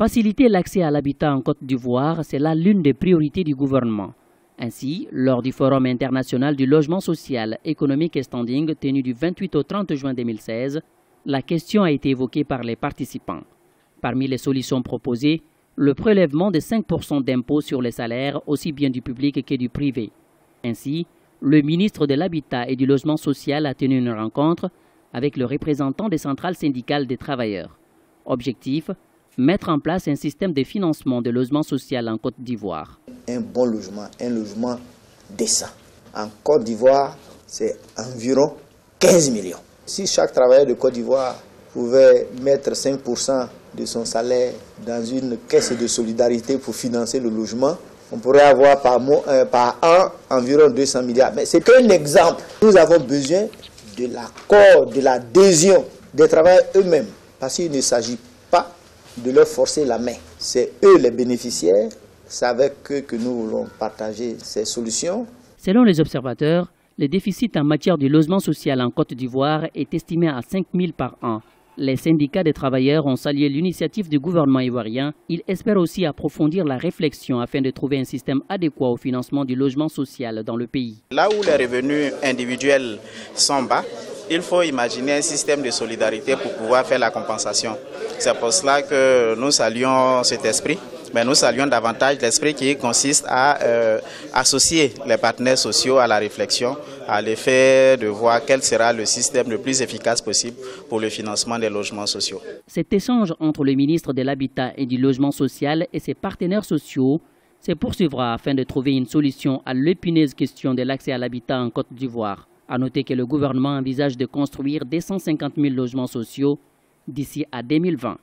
Faciliter l'accès à l'habitat en Côte d'Ivoire, c'est là l'une des priorités du gouvernement. Ainsi, lors du Forum international du logement social, économique et standing tenu du 28 au 30 juin 2016, la question a été évoquée par les participants. Parmi les solutions proposées, le prélèvement de 5% d'impôts sur les salaires, aussi bien du public que du privé. Ainsi, le ministre de l'Habitat et du Logement social a tenu une rencontre avec le représentant des centrales syndicales des travailleurs. Objectif, mettre en place un système de financement de logement social en Côte d'Ivoire. Un bon logement, un logement décent. En Côte d'Ivoire, c'est environ 15 millions. Si chaque travailleur de Côte d'Ivoire pouvait mettre 5% de son salaire dans une caisse de solidarité pour financer le logement, on pourrait avoir par an environ 200 milliards. Mais c'est qu'un exemple. Nous avons besoin de l'accord, de l'adhésion des travailleurs eux-mêmes. Parce qu'il ne s'agit pas de leur forcer la main. C'est eux les bénéficiaires. C'est avec eux que nous voulons partager ces solutions. Selon les observateurs, le déficit en matière de logement social en Côte d'Ivoire est estimé à 5 000 par an. Les syndicats des travailleurs ont salué l'initiative du gouvernement ivoirien. Ils espèrent aussi approfondir la réflexion afin de trouver un système adéquat au financement du logement social dans le pays. Là où les revenus individuels sont bas, il faut imaginer un système de solidarité pour pouvoir faire la compensation. C'est pour cela que nous saluons cet esprit. Mais nous saluons davantage l'esprit qui consiste à associer les partenaires sociaux à la réflexion, à l'effet de voir quel sera le système le plus efficace possible pour le financement des logements sociaux. Cet échange entre le ministre de l'Habitat et du Logement social et ses partenaires sociaux se poursuivra afin de trouver une solution à l'épineuse question de l'accès à l'habitat en Côte d'Ivoire. À noter que le gouvernement envisage de construire 250 000 logements sociaux d'ici à 2020.